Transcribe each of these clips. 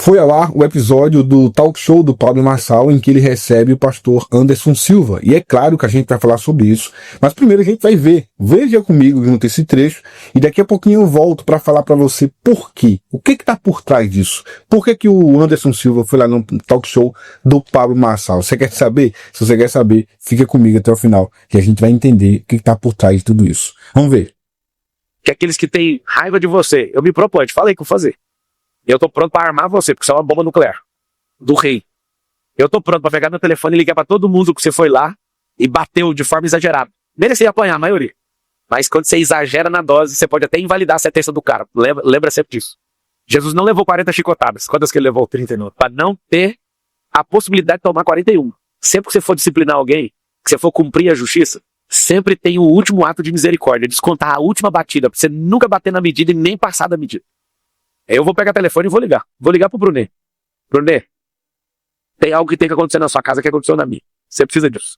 foi ao ar o episódio do Talk Show do Pablo Marçal, em que ele recebe o pastor Anderson Silva. E é claro que a gente vai falar sobre isso, mas primeiro a gente vai ver. Veja comigo junto esse trecho, e daqui a pouquinho eu volto para falar para você por quê. O que está por trás disso? Por que o Anderson Silva foi lá no Talk Show do Pablo Marçal? Você quer saber? Se você quer saber, fica comigo até o final, que a gente vai entender o que está por trás de tudo isso. Vamos ver. Que aqueles que têm raiva de você, eu me proponho, te falei que eu vou fazer. Eu tô pronto pra armar você, porque você é uma bomba nuclear. Do rei. Eu tô pronto pra pegar meu telefone e ligar pra todo mundo que você foi lá e bateu de forma exagerada. Merecia apanhar, a maioria. Mas quando você exagera na dose, você pode até invalidar a sentença do cara. Lembra sempre disso. Jesus não levou 40 chicotadas. Quantas que ele levou? 39. Pra não ter a possibilidade de tomar 41. Sempre que você for disciplinar alguém, que você for cumprir a justiça, sempre tem o último ato de misericórdia, descontar a última batida, pra você nunca bater na medida e nem passar da medida. Eu vou pegar o telefone e vou ligar. Vou ligar pro Brunet. Brunet, tem algo que tem que acontecer na sua casa que aconteceu na minha. Você precisa disso.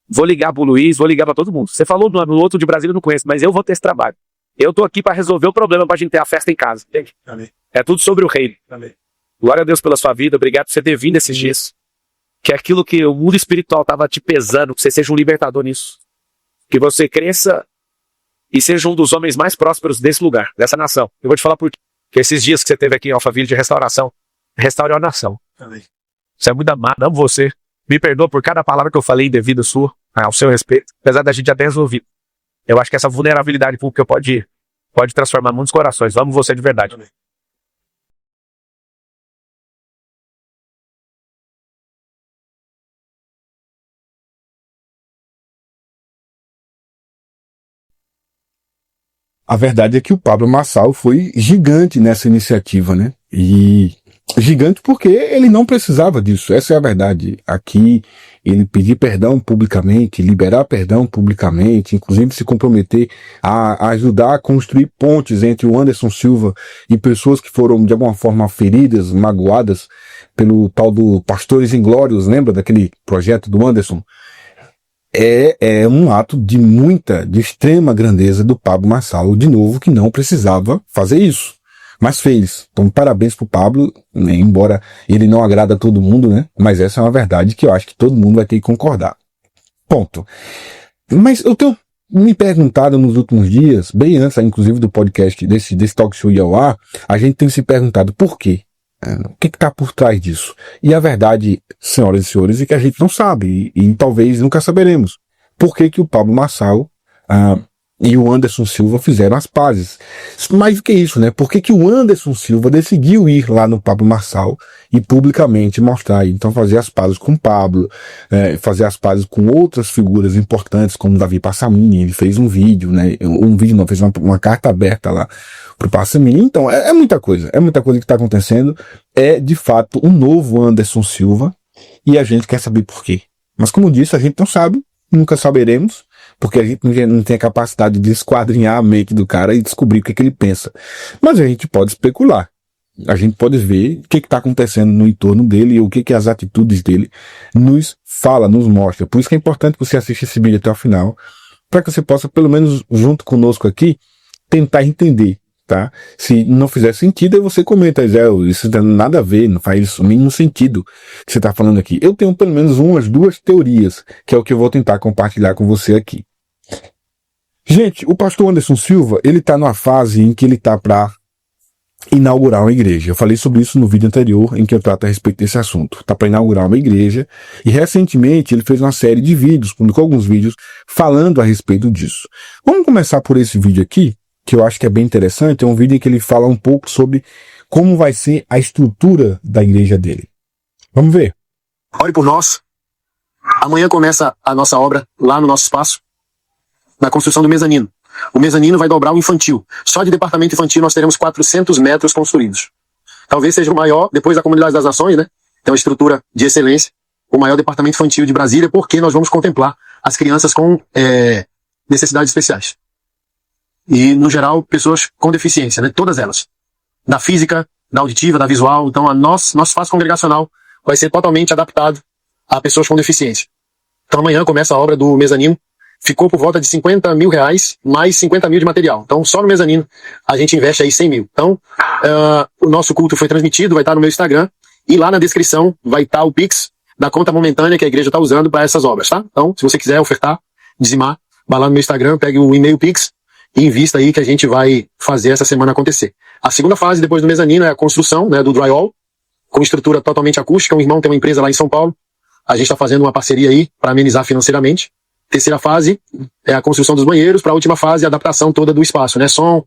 Vou ligar pro Luiz, vou ligar pra todo mundo. Você falou o nome, o outro de Brasília eu não conheço, mas eu vou ter esse trabalho. Eu tô aqui pra resolver o problema pra gente ter a festa em casa. Amém. É tudo sobre o reino. Amém. Glória a Deus pela sua vida, obrigado por você ter vindo esses dias. Que aquilo que o mundo espiritual tava te pesando, que você seja um libertador nisso. Que você cresça e seja um dos homens mais prósperos desse lugar, dessa nação. Eu vou te falar por quê. Que esses dias que você teve aqui em Alphaville de restauração, restaurou a nação. Amém. Você é muito amado, amo você. Me perdoa por cada palavra que eu falei indevida sua, ao seu respeito, apesar da gente já ter resolvido. Eu acho que essa vulnerabilidade pública pode transformar muitos corações. Amo você de verdade. Amém. A verdade é que o Pablo Marçal foi gigante nessa iniciativa, né? E gigante porque ele não precisava disso, essa é a verdade. Aqui, ele pedir perdão publicamente, liberar perdão publicamente, inclusive se comprometer a ajudar a construir pontes entre o Anderson Silva e pessoas que foram, de alguma forma, feridas, magoadas pelo tal do Pastores Inglórios, lembra daquele projeto do Anderson? É um ato de extrema grandeza do Pablo Marçal, de novo, que não precisava fazer isso, mas fez. Então, parabéns pro Pablo, né, embora ele não agrada a todo mundo, né, mas essa é uma verdade que eu acho que todo mundo vai ter que concordar. Ponto. Mas eu tenho me perguntado nos últimos dias, bem antes, inclusive, do podcast, desse talk show ir ao ar, a gente tem se perguntado por quê? O que está por trás disso? E a verdade, senhoras e senhores, é que a gente não sabe, e talvez nunca saberemos. Por que o Pablo Marçal e o Anderson Silva fizeram as pazes? Mais do que isso, né? Por que o Anderson Silva decidiu ir lá no Pablo Marçal e publicamente mostrar, então fazer as pazes com o Pablo, fazer as pazes com outras figuras importantes, como Davi Passamini, ele fez um vídeo, né? Fez uma carta aberta lá pro Passamini. Então, é muita coisa que está acontecendo. É, de fato, um novo Anderson Silva, e a gente quer saber por quê. Mas, como disse, a gente não sabe, nunca saberemos, porque a gente não tem a capacidade de esquadrinhar a mente do cara e descobrir o que ele pensa. Mas a gente pode especular. A gente pode ver o que está acontecendo no entorno dele e o que as atitudes dele nos mostra. Por isso que é importante que você assista esse vídeo até o final, para que você possa, pelo menos junto conosco aqui, tentar entender, tá? Se não fizer sentido, aí você comenta, isso não tem nada a ver, não faz o mínimo sentido que você está falando aqui. Eu tenho pelo menos duas teorias, que é o que eu vou tentar compartilhar com você aqui. Gente, o pastor Anderson Silva, ele está numa fase em que ele está para inaugurar uma igreja. Eu falei sobre isso no vídeo anterior, em que eu trato a respeito desse assunto. Está para inaugurar uma igreja, e recentemente ele fez uma série de vídeos, publicou alguns vídeos falando a respeito disso. Vamos começar por esse vídeo aqui, que eu acho que é bem interessante. É um vídeo em que ele fala um pouco sobre como vai ser a estrutura da igreja dele. Vamos ver. Ore por nós. Amanhã começa a nossa obra lá no nosso espaço, na construção do mezanino. O mezanino vai dobrar o infantil. Só de departamento infantil nós teremos 400 metros construídos. Talvez seja o maior, depois da Comunidade das Nações, né? Tem uma estrutura de excelência. O maior departamento infantil de Brasília, porque nós vamos contemplar as crianças com necessidades especiais. E, no geral, pessoas com deficiência, né? Todas elas. Da física, da auditiva, da visual. Então, nosso espaço congregacional vai ser totalmente adaptado a pessoas com deficiência. Então, amanhã começa a obra do mezanino. ficou por volta de R$50 mil, mais 50 mil de material. Então, só no mezanino, a gente investe aí 100 mil. Então, o nosso culto foi transmitido, vai estar no meu Instagram, e lá na descrição vai estar o Pix da conta momentânea que a igreja está usando para essas obras, tá? Então, se você quiser ofertar, dizimar, vai lá no meu Instagram, pegue o e-mail Pix e invista aí que a gente vai fazer essa semana acontecer. A segunda fase, depois do mezanino, é a construção, né, do drywall, com estrutura totalmente acústica. Um irmão tem uma empresa lá em São Paulo, a gente está fazendo uma parceria aí para amenizar financeiramente. Terceira fase é a construção dos banheiros, para a última fase a adaptação toda do espaço, né, som,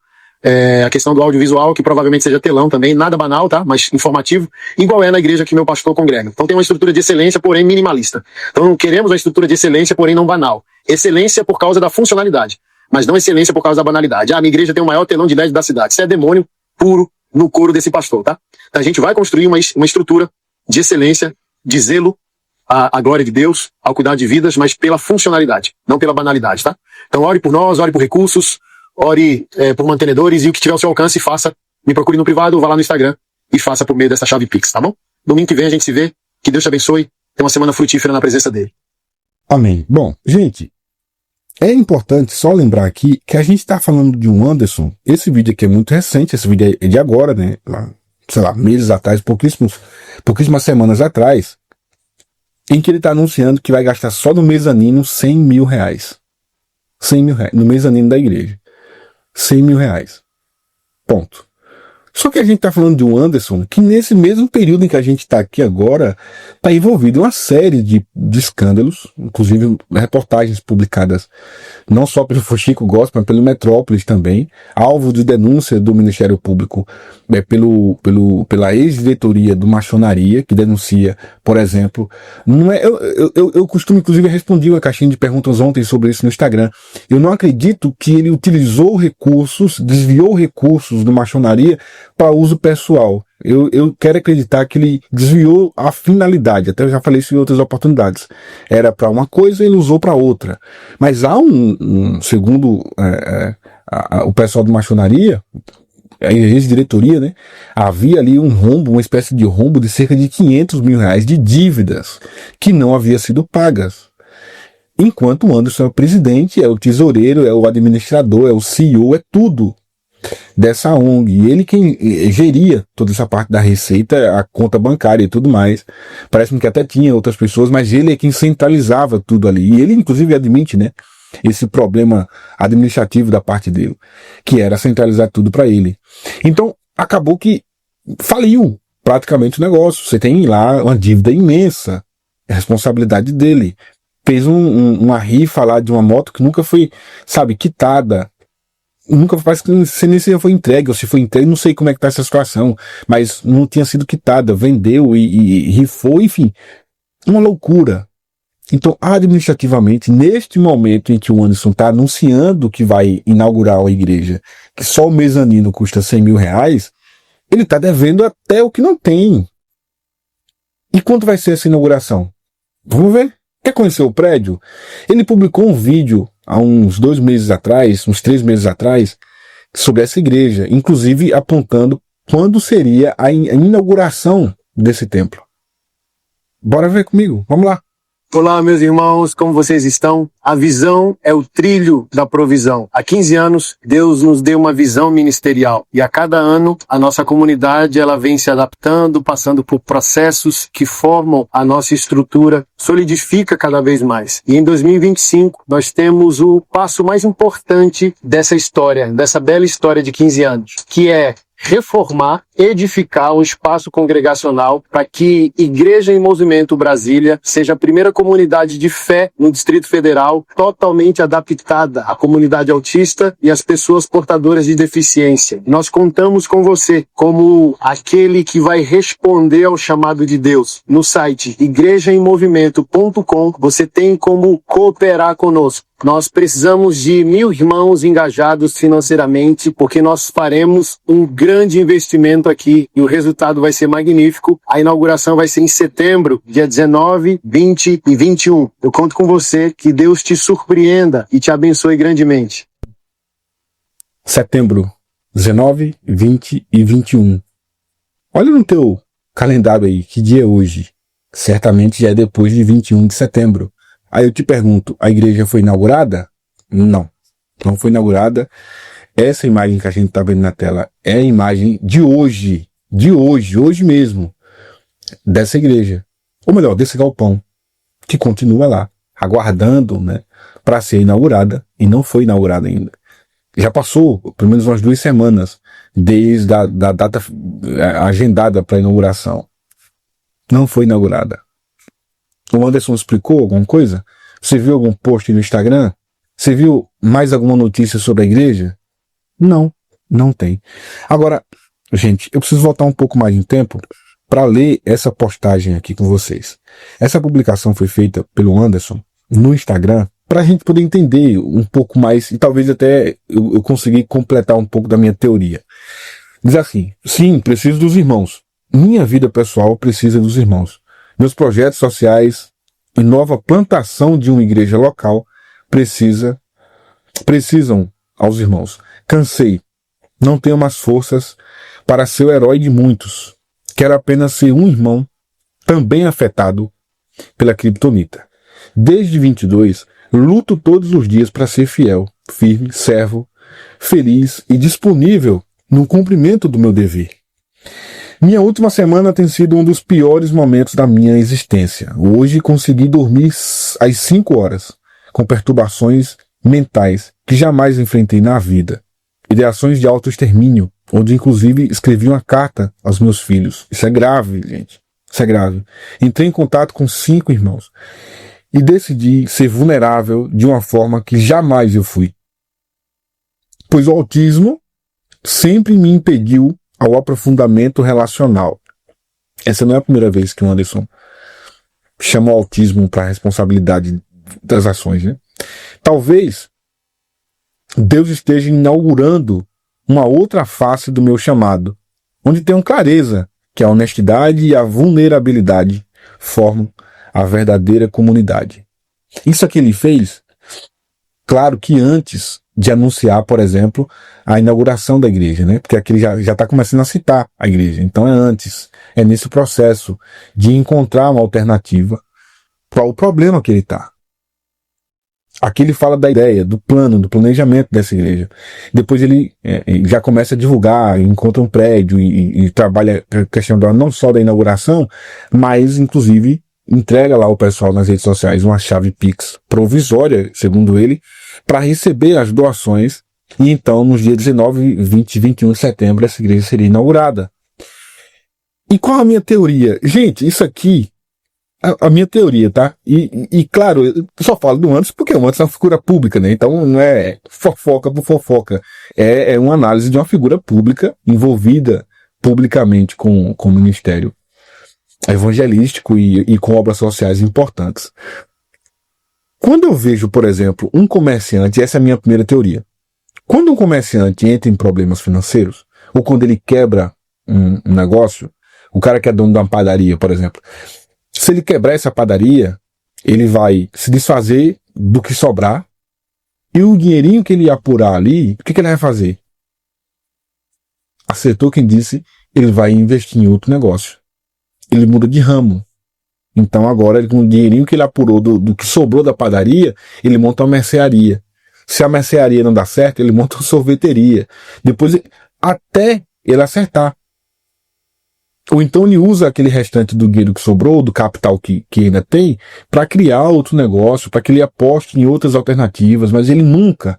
a questão do audiovisual, que provavelmente seja telão também, nada banal, tá, mas informativo, igual é na igreja que meu pastor congrega. Então tem uma estrutura de excelência, porém minimalista. Então queremos uma estrutura de excelência, porém não banal. Excelência por causa da funcionalidade, mas não excelência por causa da banalidade. Ah, minha igreja tem o maior telão de LED da cidade. Isso é demônio puro no couro desse pastor, tá? Então a gente vai construir uma estrutura de excelência, de zelo à glória de Deus, ao cuidar de vidas, mas pela funcionalidade, não pela banalidade, tá? Então ore por nós, ore por recursos, ore por mantenedores, e o que tiver ao seu alcance, faça. Me procure no privado, vá lá no Instagram e faça por meio dessa chave Pix, tá bom? Domingo que vem a gente se vê. Que Deus te abençoe. Tenha uma semana frutífera na presença dele. Amém. Bom, gente, é importante só lembrar aqui que a gente está falando de um Anderson. Esse vídeo aqui é muito recente, esse vídeo é de agora, né? Lá, sei lá, meses atrás, pouquíssimas semanas atrás, em que ele está anunciando que vai gastar só no mezanino R$100 mil. R$100 mil, no mezanino da igreja. R$100 mil. Ponto. Só que a gente está falando de um Anderson que nesse mesmo período em que a gente está aqui agora, está envolvido em uma série de escândalos, inclusive reportagens publicadas não só pelo Fuxico Gospel, mas pelo Metrópolis também, alvo de denúncia do Ministério Público pela ex-diretoria do Maçonaria, que denuncia, por exemplo, não é, eu costumo, inclusive, responder uma caixinha de perguntas ontem sobre isso no Instagram. Eu não acredito que ele utilizou recursos, desviou recursos do Maçonaria para uso pessoal. Eu quero acreditar que ele desviou a finalidade, até eu já falei isso em outras oportunidades. Era para uma coisa e ele usou para outra. Mas há segundo o pessoal do Maçonaria, a ex-diretoria, né, havia ali um rombo, uma espécie de rombo de cerca de R$500 mil de dívidas que não havia sido pagas. Enquanto o Anderson é o presidente, é o tesoureiro, é o administrador, é o CEO, é tudo dessa ONG, e ele quem geria toda essa parte da receita, a conta bancária e tudo mais. Parece-me que até tinha outras pessoas, mas ele é quem centralizava tudo ali, e ele inclusive admite, né, esse problema administrativo da parte dele, que era centralizar tudo para ele. Então acabou que faliu praticamente o negócio. Você tem lá uma dívida imensa, é responsabilidade dele. Fez uma rifa lá de uma moto que nunca foi, sabe, quitada. Nunca, parece que nem se foi entregue, ou se foi entregue, não sei como é que tá essa situação, mas não tinha sido quitada, vendeu e rifou, enfim, uma loucura. Então, administrativamente, neste momento em que o Anderson está anunciando que vai inaugurar a igreja, que só o mezanino custa R$100 mil, ele está devendo até o que não tem. E quanto vai ser essa inauguração? Vamos ver. Quer conhecer o prédio? Ele publicou um vídeo há uns 2 meses atrás, uns 3 meses atrás, sobre essa igreja, inclusive apontando quando seria a inauguração desse templo. Bora ver comigo, vamos lá. Olá, meus irmãos, como vocês estão? A visão é o trilho da provisão. Há 15 anos, Deus nos deu uma visão ministerial. E a cada ano, a nossa comunidade ela vem se adaptando, passando por processos que formam a nossa estrutura, solidifica cada vez mais. E em 2025, nós temos o passo mais importante dessa história, dessa bela história de 15 anos, que é reformar, edificar um espaço congregacional para que Igreja em Movimento Brasília seja a primeira comunidade de fé no Distrito Federal totalmente adaptada à comunidade autista e às pessoas portadoras de deficiência. Nós contamos com você como aquele que vai responder ao chamado de Deus. No site igrejaemmovimento.com você tem como cooperar conosco. Nós precisamos de 1.000 irmãos engajados financeiramente, porque nós faremos um grande investimento aqui e o resultado vai ser magnífico. A inauguração vai ser em setembro, dia 19, 20 e 21. Eu conto com você, que Deus te surpreenda e te abençoe grandemente. Setembro, 19, 20 e 21. Olha no teu calendário aí, que dia é hoje? Certamente já é depois de 21 de setembro. Aí eu te pergunto, a igreja foi inaugurada? Não, não foi inaugurada. Essa imagem que a gente tá vendo na tela é a imagem de hoje, hoje mesmo, dessa igreja. Ou melhor, desse galpão, que continua lá, aguardando, né, para ser inaugurada, e não foi inaugurada ainda. Já passou pelo menos umas 2 semanas desde a data agendada para inauguração. Não foi inaugurada. O Anderson explicou alguma coisa? Você viu algum post no Instagram? Você viu mais alguma notícia sobre a igreja? Não, não tem. Agora, gente, eu preciso voltar um pouco mais em tempo para ler essa postagem aqui com vocês. Essa publicação foi feita pelo Anderson no Instagram para a gente poder entender um pouco mais e talvez até eu conseguir completar um pouco da minha teoria. Diz assim: sim, preciso dos irmãos. Minha vida pessoal precisa dos irmãos. Meus projetos sociais e nova plantação de uma igreja local precisam aos irmãos. Cansei. Não tenho mais forças para ser o herói de muitos. Quero apenas ser um irmão também afetado pela criptonita. Desde 22, luto todos os dias para ser fiel, firme, servo, feliz e disponível no cumprimento do meu dever. Minha última semana tem sido um dos piores momentos da minha existência. Hoje consegui dormir às 5 horas, com perturbações mentais que jamais enfrentei na vida. Ideações de autoextermínio, onde inclusive escrevi uma carta aos meus filhos. Isso é grave, gente. Isso é grave. Entrei em contato com 5 irmãos e decidi ser vulnerável de uma forma que jamais eu fui. Pois o autismo sempre me impediu ao aprofundamento relacional. Essa não é a primeira vez que o Anderson chama o autismo para a responsabilidade das ações, né? Talvez Deus esteja inaugurando uma outra face do meu chamado, onde tenho clareza que a honestidade e a vulnerabilidade formam a verdadeira comunidade. Isso que ele fez, claro que antes de anunciar, por exemplo, a inauguração da igreja, né? Porque aqui ele já está começando a citar a igreja. Então é antes, é nesse processo de encontrar uma alternativa para o problema que ele está. Aqui ele fala da ideia, do plano, do planejamento dessa igreja. Depois ele já começa a divulgar, encontra um prédio e trabalha a questão não só da inauguração, mas inclusive entrega lá ao pessoal nas redes sociais uma chave Pix provisória, segundo ele, para receber as doações. E então, nos dias 19, 20 e 21 de setembro, essa igreja seria inaugurada. E qual a minha teoria? Gente, isso aqui a minha teoria, tá? E claro, eu só falo do Anderson porque o Anderson é uma figura pública, né? Então não é fofoca por fofoca. É uma análise de uma figura pública envolvida publicamente com o ministério evangelístico e com obras sociais importantes. Quando eu vejo, por exemplo, um comerciante, essa é a minha primeira teoria. Quando um comerciante entra em problemas financeiros, ou quando ele quebra um negócio, o cara que é dono de uma padaria, por exemplo, se ele quebrar essa padaria, ele vai se desfazer do que sobrar e o dinheirinho que ele ia apurar ali, o que ele vai fazer? Acertou quem disse, ele vai investir em outro negócio. Ele muda de ramo. Então agora, com o dinheirinho que ele apurou do que sobrou da padaria, ele monta uma mercearia. Se a mercearia não dá certo, ele monta uma sorveteria. Depois, até ele acertar. Ou então ele usa aquele restante do dinheiro que sobrou, do capital que ainda tem, para criar outro negócio, para que ele aposte em outras alternativas, mas ele nunca.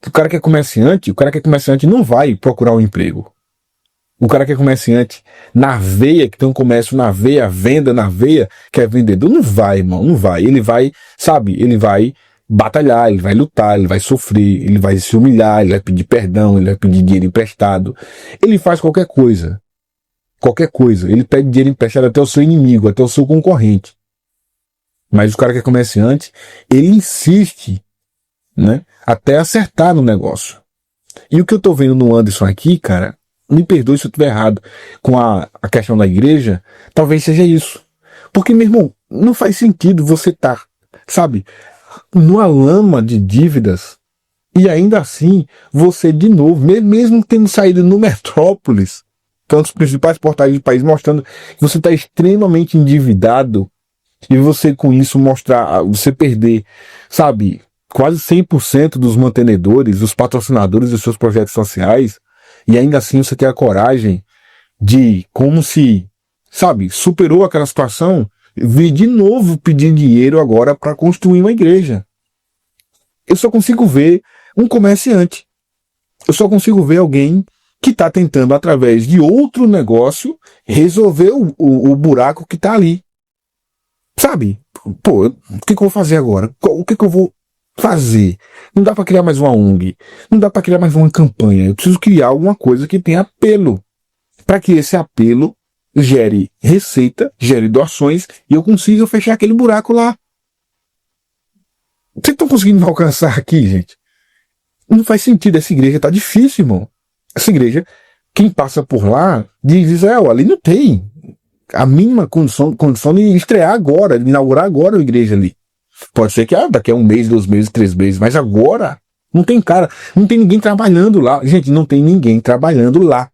O cara que é comerciante não vai procurar um emprego. O cara que é comerciante na veia, que tem um comércio na veia, venda na veia, que é vendedor, não vai, irmão, não vai. Ele vai, ele vai batalhar, ele vai lutar, ele vai sofrer, ele vai se humilhar, ele vai pedir perdão, ele vai pedir dinheiro emprestado. Ele faz qualquer coisa. Qualquer coisa. Ele pede dinheiro emprestado até o seu inimigo, até o seu concorrente. Mas o cara que é comerciante, ele insiste, né, até acertar no negócio. E o que eu tô vendo no Anderson aqui, cara, me perdoe se eu estiver errado com a questão da igreja, talvez seja isso. Porque, meu irmão, não faz sentido você estar, numa lama de dívidas e ainda assim você de novo, mesmo tendo saído no Metrópolis, que é um dos principais portais do país, mostrando que você está extremamente endividado e você com isso mostrar, você perder, sabe, quase 100% dos mantenedores, dos patrocinadores dos seus projetos sociais, e ainda assim você ter a coragem de, como se, sabe, superou aquela situação, vir de novo pedir dinheiro agora para construir uma igreja. Eu só consigo ver um comerciante. Eu só consigo ver alguém que está tentando, através de outro negócio, resolver o buraco que está ali. Sabe? Pô, o que eu vou fazer agora? O que eu vou fazer? Não dá para criar mais uma ONG. Não dá para criar mais uma campanha. Eu preciso criar alguma coisa que tenha apelo. Para que esse apelo gere receita, gere doações e eu consiga fechar aquele buraco lá. Vocês estão conseguindo me alcançar aqui, gente? Não faz sentido. Essa igreja tá difícil, irmão. Essa igreja, quem passa por lá, diz Israel, ali não tem a mínima condição de estrear agora, de inaugurar agora a igreja ali. Pode ser que daqui a 1 mês, 2 meses, 3 meses, mas agora não tem cara, não tem ninguém trabalhando lá. Gente, não tem ninguém trabalhando lá.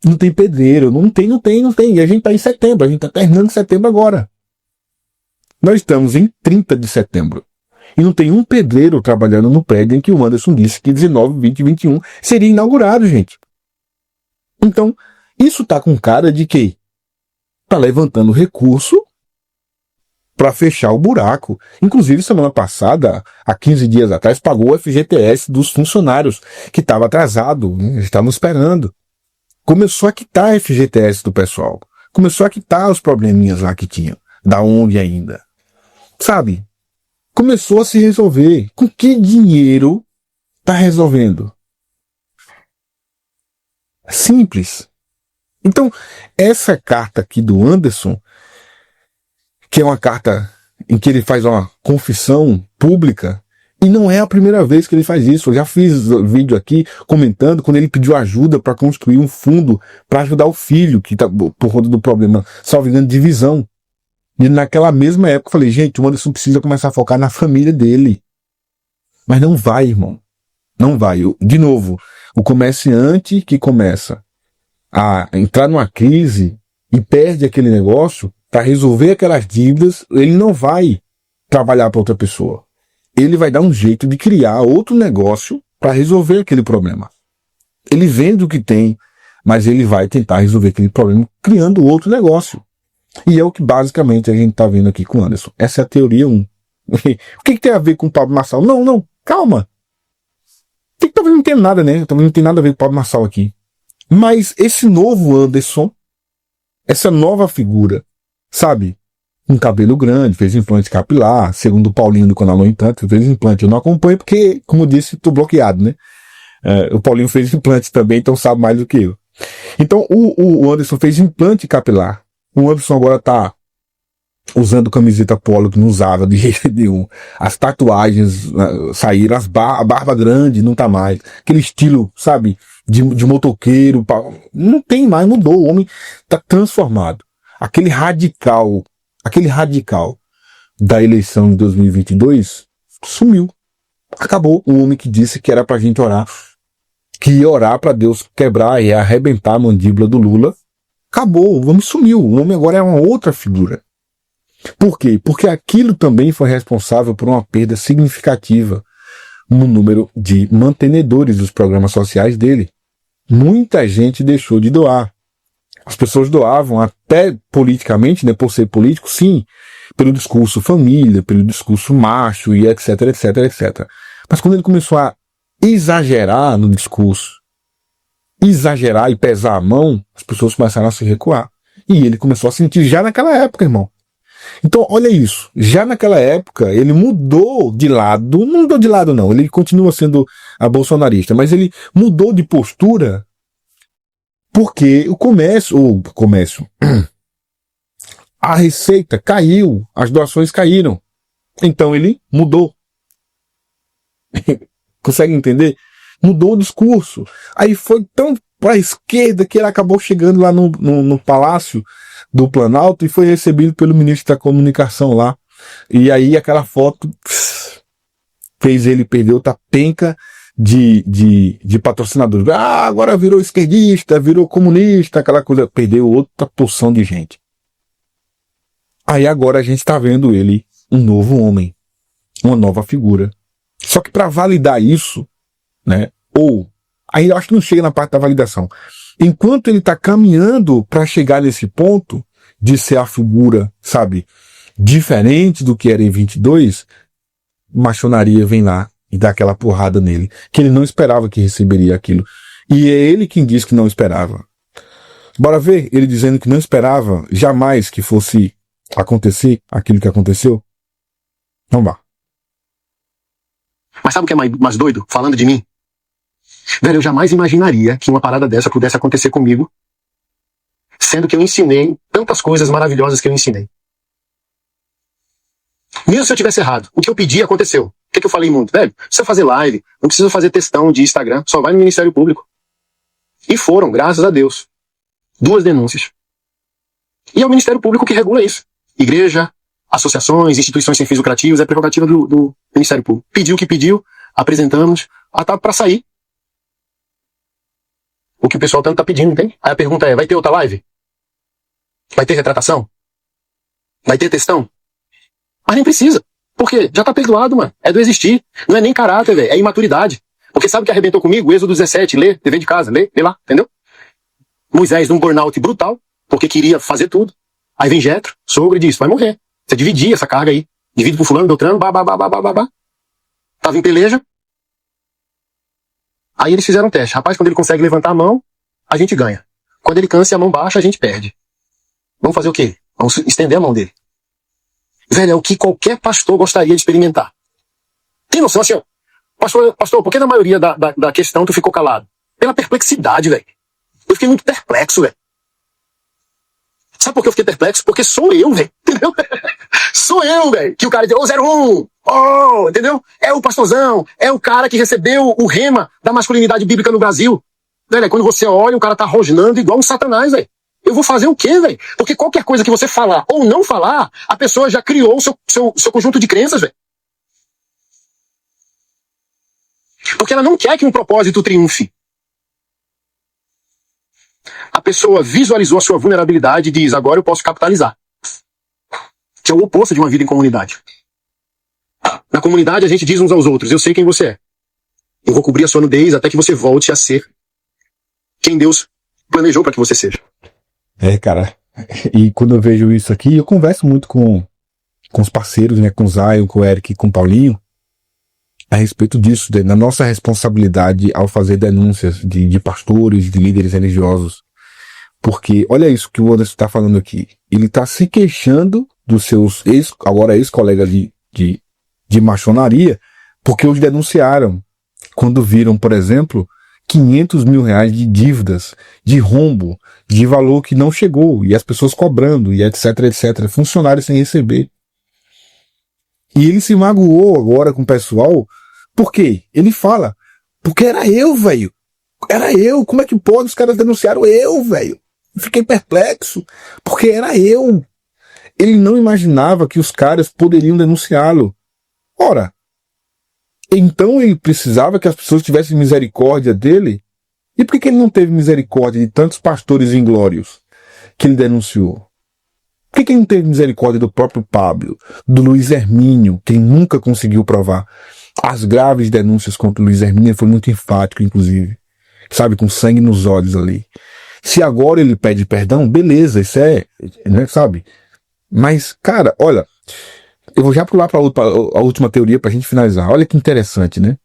Não tem pedreiro, não tem. E a gente tá em setembro, a gente tá terminando setembro agora. Nós estamos em 30 de setembro. E não tem um pedreiro trabalhando no prédio em que o Anderson disse que 19, 20 e 21 seria inaugurado, gente. Então, isso tá com cara de que tá levantando recurso para fechar o buraco. Inclusive, semana passada, há 15 dias atrás, pagou o FGTS dos funcionários, que estava atrasado, né? Estavam esperando. Começou a quitar a FGTS do pessoal. Começou a quitar os probleminhas lá que tinham. Da onde ainda. Sabe? Começou a se resolver. Com que dinheiro tá resolvendo? Simples. Então, essa carta aqui do Anderson, que é uma carta em que ele faz uma confissão pública, e não é a primeira vez que ele faz isso. Eu já fiz vídeo aqui comentando quando ele pediu ajuda para construir um fundo para ajudar o filho, que tá por conta do problema, salvo engano, de visão. E naquela mesma época eu falei, gente, o Anderson precisa começar a focar na família dele. Mas não vai, irmão. Não vai. De novo, o comerciante que começa a entrar numa crise e perde aquele negócio para resolver aquelas dívidas, ele não vai trabalhar para outra pessoa. Ele vai dar um jeito de criar outro negócio para resolver aquele problema. Ele vende o que tem, mas ele vai tentar resolver aquele problema criando outro negócio. E é o que basicamente a gente está vendo aqui com o Anderson. Essa é a teoria 1. O que tem a ver com o Pablo Marçal? Não, calma. Talvez não tenha nada, né? Talvez não tenha nada a ver com o Pablo Marçal aqui. Mas esse novo Anderson, essa nova figura, sabe? Um cabelo grande, fez implante capilar, segundo o Paulinho do canal No Entanto, fez implante. Eu não acompanho porque, como eu disse, estou bloqueado, né? O Paulinho fez implante também, então sabe mais do que eu. Então, o Anderson fez implante capilar. O Anderson agora tá usando camiseta polo que não usava de jeito nenhum. As tatuagens saíram, a barba grande não tá mais. Aquele estilo, sabe, de motoqueiro. Não tem mais, mudou. O homem tá transformado. Aquele radical da eleição de 2022 sumiu. Acabou. O homem que disse que era pra gente orar, que ia orar pra Deus quebrar e arrebentar a mandíbula do Lula. Acabou. O homem sumiu. O homem agora é uma outra figura. Por quê? Porque aquilo também foi responsável por uma perda significativa no número de mantenedores dos programas sociais dele. Muita gente deixou de doar. As pessoas doavam até politicamente, né, por ser político, sim, pelo discurso família, pelo discurso macho e etc, etc, etc. Mas quando ele começou a exagerar no discurso, exagerar e pesar a mão, as pessoas começaram a se recuar. E ele começou a sentir já naquela época, irmão. Então, olha isso. Já naquela época, ele mudou de lado, não mudou de lado não, ele continua sendo a bolsonarista, mas ele mudou de postura porque o comércio, a receita caiu, as doações caíram. Então ele mudou. Consegue entender? Mudou o discurso. Aí foi tão para a esquerda que ele acabou chegando lá no Palácio do Planalto e foi recebido pelo ministro da Comunicação lá. E aí aquela foto fez ele perder outra penca de patrocinadores. Agora virou esquerdista, virou comunista, aquela coisa. Perdeu outra porção de gente. Aí agora a gente tá vendo ele um novo homem, uma nova figura. Só que para validar isso, né? Ou aí eu acho que não chega na parte da validação. Enquanto ele tá caminhando para chegar nesse ponto de ser a figura, sabe, diferente do que era em 22, maçonaria vem lá e dá aquela porrada nele, que ele não esperava que receberia aquilo. E é ele quem diz que não esperava. Bora ver ele dizendo que não esperava jamais que fosse acontecer aquilo que aconteceu? Vamos lá. Mas sabe o que é mais doido? Falando de mim? Velho, eu jamais imaginaria que uma parada dessa pudesse acontecer comigo, sendo que eu ensinei tantas coisas maravilhosas que eu ensinei. Mesmo se eu tivesse errado, o que eu pedi aconteceu. O que eu falei muito? Velho, não precisa fazer live, não precisa fazer textão de Instagram, só vai no Ministério Público. E foram, graças a Deus, 2 denúncias. E é o Ministério Público que regula isso. Igreja, associações, instituições sem fins lucrativos, é prerrogativa do Ministério Público. Pediu o que pediu, apresentamos, tá pra sair. O que o pessoal tanto tá pedindo, tem? Aí a pergunta é, vai ter outra live? Vai ter retratação? Vai ter textão? Mas nem precisa. Por quê? Já tá perdoado, mano. É do existir. Não é nem caráter, velho. É imaturidade. Porque sabe o que arrebentou comigo? Êxodo 17, lê, dever de casa, lê lá, entendeu? Moisés num burnout brutal, porque queria fazer tudo. Aí vem Jetro, sogro, e diz, vai morrer. Você dividir essa carga aí. Divide pro fulano, Beltrano, babá. Tava em peleja. Aí eles fizeram um teste. Rapaz, quando ele consegue levantar a mão, a gente ganha. Quando ele cansa e a mão baixa, a gente perde. Vamos fazer o quê? Vamos estender a mão dele. Velho, é o que qualquer pastor gostaria de experimentar. Tem noção, assim, ó. Pastor, por que na maioria da questão tu ficou calado? Pela perplexidade, velho. Eu fiquei muito perplexo, velho. Sabe por que eu fiquei perplexo? Porque sou eu, velho. Entendeu? Sou eu, velho. Que o cara diz, 01, entendeu? É o pastorzão, é o cara que recebeu o rema da masculinidade bíblica no Brasil. Velho, é quando você olha, o cara tá rosnando igual um satanás, velho. Eu vou fazer o quê, velho? Porque qualquer coisa que você falar ou não falar, a pessoa já criou o seu conjunto de crenças, velho. Porque ela não quer que um propósito triunfe. A pessoa visualizou a sua vulnerabilidade e diz, agora eu posso capitalizar. Que é o oposto de uma vida em comunidade. Na comunidade a gente diz uns aos outros, eu sei quem você é. Eu vou cobrir a sua nudez até que você volte a ser quem Deus planejou para que você seja. Cara, e quando eu vejo isso aqui, eu converso muito com os parceiros, né, com o Zion, com o Eric e com o Paulinho, a respeito disso, na nossa responsabilidade ao fazer denúncias de pastores, de líderes religiosos. Porque, olha isso que o Anderson está falando aqui, ele está se queixando dos seus agora ex-colegas de maçonaria, porque os denunciaram, quando viram, por exemplo, 500 mil reais de dívidas, de rombo, de valor que não chegou, e as pessoas cobrando, e etc, funcionários sem receber. E ele se magoou agora com o pessoal, por quê? Ele fala, porque era eu, velho. Era eu, como é que pode? Os caras denunciaram eu, velho. Fiquei perplexo, porque era eu. Ele não imaginava que os caras poderiam denunciá-lo. Ora, então ele precisava que as pessoas tivessem misericórdia dele? E por que ele não teve misericórdia de tantos pastores inglórios que ele denunciou? Por que ele não teve misericórdia do próprio Pablo, do Luiz Hermínio, que ele nunca conseguiu provar? As graves denúncias contra o Luiz Hermínio foi muito enfático, inclusive. Sabe, com sangue nos olhos ali. Se agora ele pede perdão, beleza, isso né, sabe? Mas, cara, olha, eu vou já pular para a última teoria pra gente finalizar. Olha que interessante, né?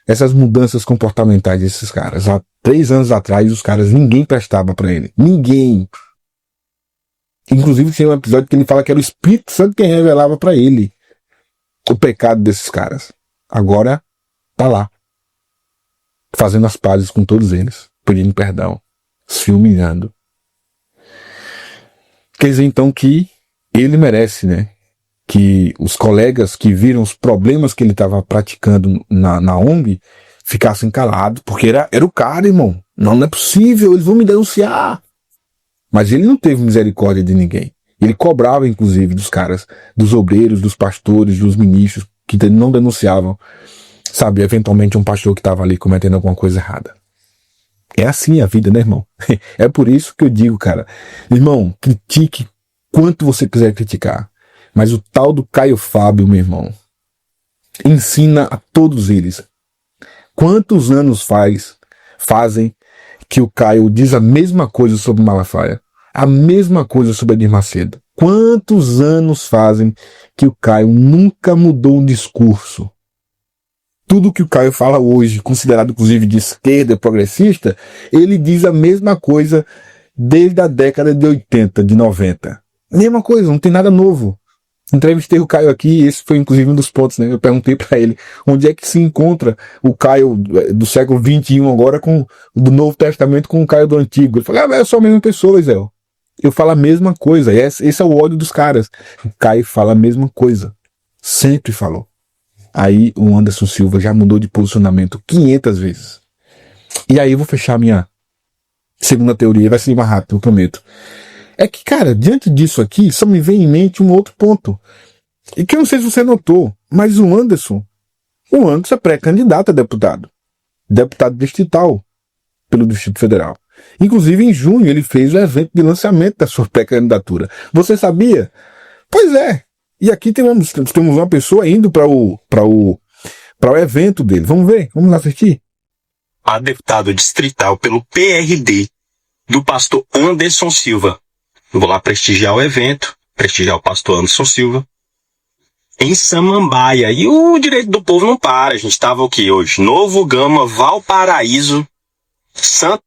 Essas mudanças comportamentais desses caras. Há 3 anos atrás, os caras, ninguém prestava pra ele. Ninguém. Inclusive, tem um episódio que ele fala que era o Espírito Santo quem revelava pra ele o pecado desses caras. Agora, tá lá. Fazendo as pazes com todos eles. Pedindo perdão. Se humilhando. Quer dizer, então, que ele merece, né? Que os colegas que viram os problemas que ele estava praticando na ONG ficassem calados, porque era o cara, irmão. Não é possível, eles vão me denunciar. Mas ele não teve misericórdia de ninguém. Ele cobrava, inclusive, dos caras, dos obreiros, dos pastores, dos ministros, que não denunciavam, sabe, eventualmente um pastor que estava ali cometendo alguma coisa errada. É assim a vida, né, irmão? É por isso que eu digo, cara, irmão, critique quanto você quiser criticar. Mas o tal do Caio Fábio, meu irmão, ensina a todos eles. Quantos anos fazem que o Caio diz a mesma coisa sobre Malafaia? A mesma coisa sobre Edir Macedo? Quantos anos fazem que o Caio nunca mudou um discurso? Tudo que o Caio fala hoje, considerado inclusive de esquerda, progressista, ele diz a mesma coisa desde a década de 80, de 90. Mesma coisa, não tem nada novo. Entrevistei o Caio aqui, esse foi inclusive um dos pontos, né? Eu perguntei para ele onde é que se encontra o Caio do século XXI agora com do Novo Testamento com o Caio do Antigo. Ele falou, eu sou a mesma pessoa, Isel. Eu falo a mesma coisa. Esse é o ódio dos caras. O Caio fala a mesma coisa. Sempre falou. Aí o Anderson Silva já mudou de posicionamento 500 vezes. E aí eu vou fechar a minha segunda teoria. Vai ser mais rápido, eu prometo. É que, cara, diante disso aqui, só me vem em mente um outro ponto. E que eu não sei se você notou, mas o Anderson é pré-candidato a deputado. Deputado distrital pelo Distrito Federal. Inclusive, em junho, ele fez o evento de lançamento da sua pré-candidatura. Você sabia? Pois é. E aqui temos uma pessoa indo para o evento dele. Vamos ver? Vamos lá assistir? A deputado distrital pelo PRD, do pastor Anderson Silva. Eu vou lá prestigiar o evento, prestigiar o pastor Anderson Silva, em Samambaia. E o Direito do Povo não para. A gente estava o que hoje? Novo Gama, Valparaíso, Santa...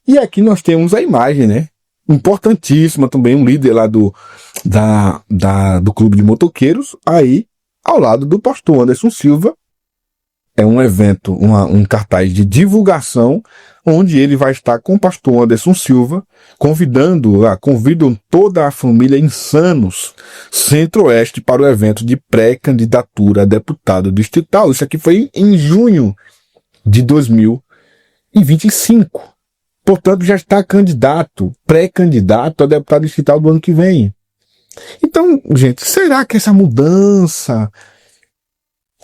E aqui nós temos a imagem, né? Importantíssima também, um líder lá do Clube de Motoqueiros, aí ao lado do pastor Anderson Silva. É um evento, um cartaz de divulgação, onde ele vai estar com o pastor Anderson Silva, convidam toda a família Insanos Centro-Oeste para o evento de pré-candidatura a deputado distrital. Isso aqui foi em junho de 2025. Portanto, já está pré-candidato a deputado distrital do ano que vem. Então, gente, será que essa mudança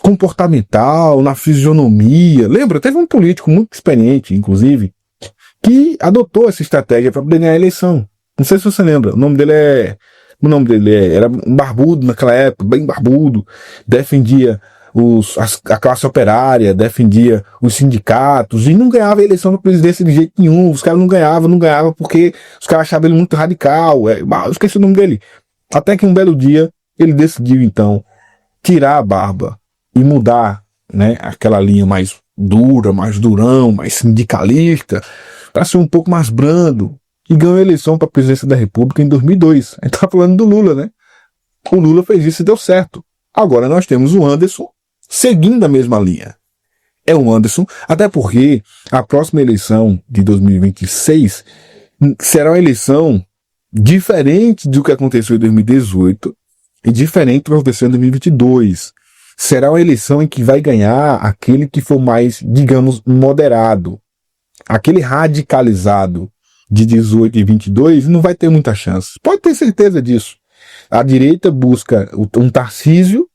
comportamental, na fisionomia... Lembra, teve um político muito experiente, inclusive, que adotou essa estratégia para poder ganhar a eleição. Não sei se você lembra. O nome dele era um barbudo naquela época, bem barbudo. Defendia a classe operária, defendia os sindicatos e não ganhava a eleição para presidência de jeito nenhum. Os caras não ganhavam porque os caras achavam ele muito radical. Eu esqueci o nome dele. Até que um belo dia ele decidiu então tirar a barba e mudar, né, aquela linha mais dura, mais durão, mais sindicalista, para ser um pouco mais brando, e ganhou a eleição para a presidência da República em 2002. A gente tá falando do Lula, né? O Lula fez isso e deu certo. Agora nós temos o Anderson seguindo a mesma linha. É o Anderson, até porque a próxima eleição de 2026 será uma eleição diferente do que aconteceu em 2018 e diferente do que aconteceu em 2022. Será uma eleição em que vai ganhar aquele que for mais, digamos, moderado. Aquele radicalizado de 18 e 22 não vai ter muita chance. Pode ter certeza disso. A direita busca um Tarcísio,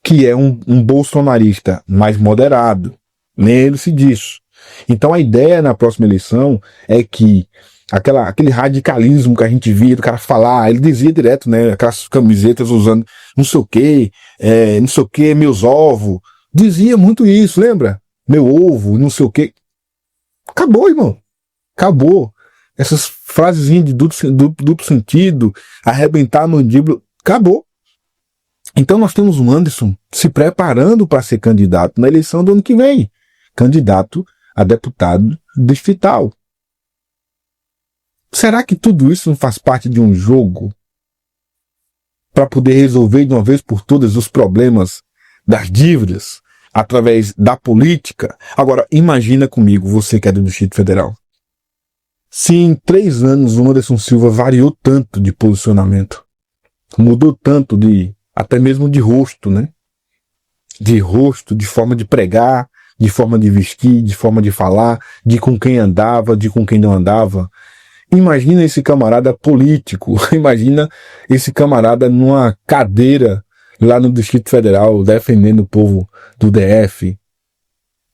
que é um bolsonarista mais moderado. Lembre-se disso. Então a ideia na próxima eleição é que aquele radicalismo que a gente via do cara falar, ele dizia direto, né, aquelas camisetas usando não sei o que, meus ovos, dizia muito isso, lembra? Meu ovo, não sei o que. Acabou, irmão. Acabou. Essas frasezinhas de duplo sentido, arrebentar a mandíbula, acabou. Então nós temos o Anderson se preparando para ser candidato na eleição do ano que vem. Candidato a deputado distrital. Será que tudo isso não faz parte de um jogo para poder resolver de uma vez por todas os problemas das dívidas através da política? Agora, imagina comigo, você que é do Distrito Federal. Se em 3 anos o Anderson Silva variou tanto de posicionamento, mudou tanto até mesmo de rosto, né? De rosto, de forma de pregar, de forma de vestir, de forma de falar, de com quem andava, de com quem não andava. Imagina esse camarada político, imagina esse camarada numa cadeira lá no Distrito Federal, defendendo o povo do DF.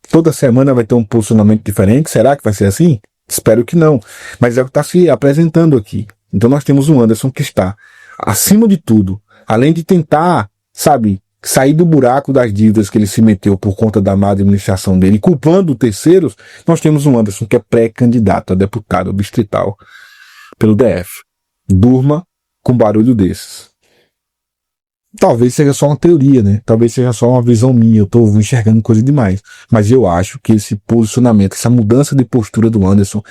Toda semana vai ter um posicionamento diferente, será que vai ser assim? Espero que não, mas é o que está se apresentando aqui. Então nós temos o Anderson que está, acima de tudo, além de tentar, sabe, sair do buraco das dívidas que ele se meteu por conta da má administração dele, culpando terceiros, nós temos um Anderson que é pré-candidato a deputado distrital pelo DF. Durma com barulho desses. Talvez seja só uma teoria, né? Talvez seja só uma visão minha, eu tô enxergando coisa demais. Mas eu acho que esse posicionamento, essa mudança de postura do Anderson,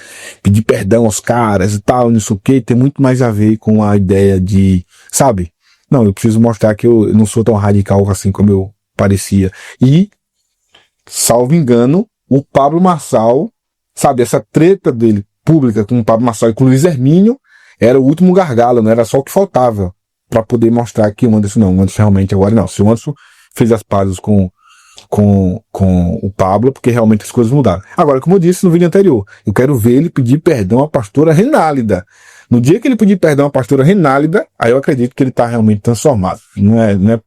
pedir perdão aos caras e tal, não sei o que, tem muito mais a ver com a ideia de, sabe? Não, eu preciso mostrar que eu não sou tão radical assim como eu parecia. E, salvo engano, o Pablo Marçal, sabe, essa treta dele pública com o Pablo Marçal e com o Luiz Hermínio era o último gargalo, não era só o que faltava para poder mostrar que o Anderson realmente agora não. Se o Anderson fez as pazes com o Pablo, porque realmente as coisas mudaram. Agora, como eu disse no vídeo anterior, eu quero ver ele pedir perdão à pastora Renálida. No dia que ele pedir perdão à pastora Renálida, aí eu acredito que ele está realmente transformado. Não é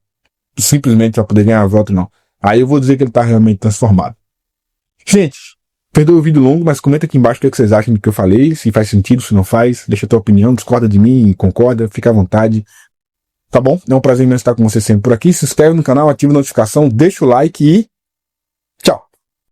simplesmente para poder ganhar voto, não. Aí eu vou dizer que ele está realmente transformado. Gente, perdoe o vídeo longo, mas comenta aqui embaixo o que vocês acham do que eu falei, se faz sentido, se não faz, deixa a tua opinião, discorda de mim, concorda, fica à vontade. Tá bom? É um prazer imenso estar com você sempre por aqui. Se inscreve no canal, ativa a notificação, deixa o like e